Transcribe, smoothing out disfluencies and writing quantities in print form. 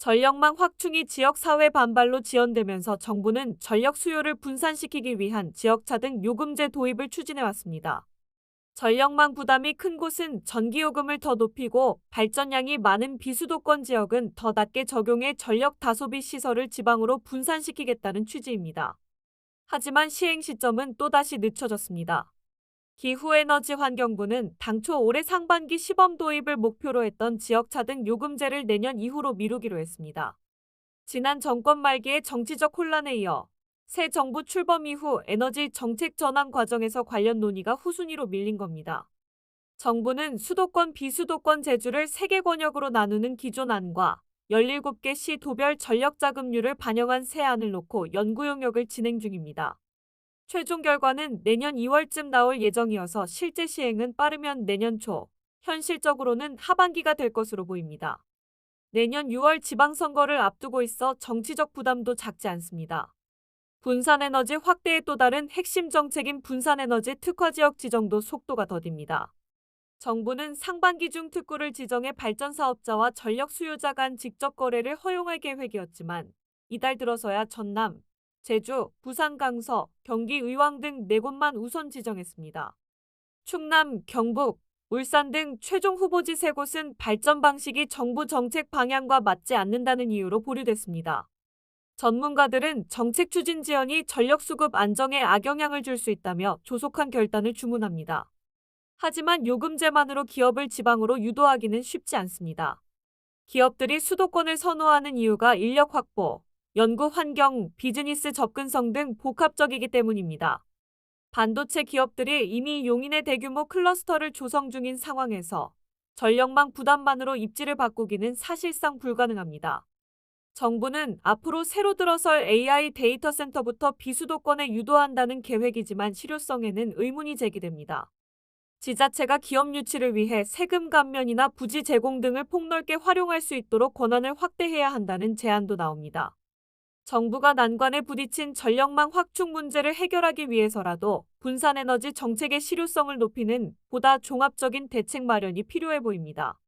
전력망 확충이 지역사회 반발로 지연되면서 정부는 전력 수요를 분산시키기 위한 지역차 등 요금제 도입을 추진해왔습니다. 전력망 부담이 큰 곳은 전기요금을 더 높이고 발전량이 많은 비수도권 지역은 더 낮게 적용해 전력 다소비 시설을 지방으로 분산시키겠다는 취지입니다. 하지만 시행 시점은 또다시 늦춰졌습니다. 기후에너지환경부는 당초 올해 상반기 시범 도입을 목표로 했던 지역차 등 요금제를 내년 이후로 미루기로 했습니다. 지난 정권 말기의 정치적 혼란에 이어 새 정부 출범 이후 에너지 정책 전환 과정에서 관련 논의가 후순위로 밀린 겁니다. 정부는 수도권 비수도권 제주를 3개 권역으로 나누는 기존 안과 17개 시 도별 전력 자급률을 반영한 새 안을 놓고 연구 용역을 진행 중입니다. 최종 결과는 내년 2월쯤 나올 예정이어서 실제 시행은 빠르면 내년 초, 현실적으로는 하반기가 될 것으로 보입니다. 내년 6월 지방선거를 앞두고 있어 정치적 부담도 작지 않습니다. 분산에너지 확대의 또 다른 핵심 정책인 분산에너지 특화지역 지정도 속도가 더딥니다. 정부는 상반기 중 특구를 지정해 발전사업자와 전력 수요자 간 직접 거래를 허용할 계획이었지만 이달 들어서야 전남, 제주, 부산 강서, 경기 의왕 등 4곳만 우선 지정했습니다. 충남, 경북, 울산 등 최종 후보지 3곳은 발전 방식이 정부 정책 방향과 맞지 않는다는 이유로 보류됐습니다. 전문가들은 정책 추진 지연이 전력 수급 안정에 악영향을 줄 수 있다며 조속한 결단을 주문합니다. 하지만 요금제만으로 기업을 지방으로 유도하기는 쉽지 않습니다. 기업들이 수도권을 선호하는 이유가 인력 확보, 연구 환경, 비즈니스 접근성 등 복합적이기 때문입니다. 반도체 기업들이 이미 용인의 대규모 클러스터를 조성 중인 상황에서 전력망 부담만으로 입지를 바꾸기는 사실상 불가능합니다. 정부는 앞으로 새로 들어설 AI 데이터 센터부터 비수도권에 유도한다는 계획이지만 실효성에는 의문이 제기됩니다. 지자체가 기업 유치를 위해 세금 감면이나 부지 제공 등을 폭넓게 활용할 수 있도록 권한을 확대해야 한다는 제안도 나옵니다. 정부가 난관에 부딪힌 전력망 확충 문제를 해결하기 위해서라도 분산에너지 정책의 실효성을 높이는 보다 종합적인 대책 마련이 필요해 보입니다.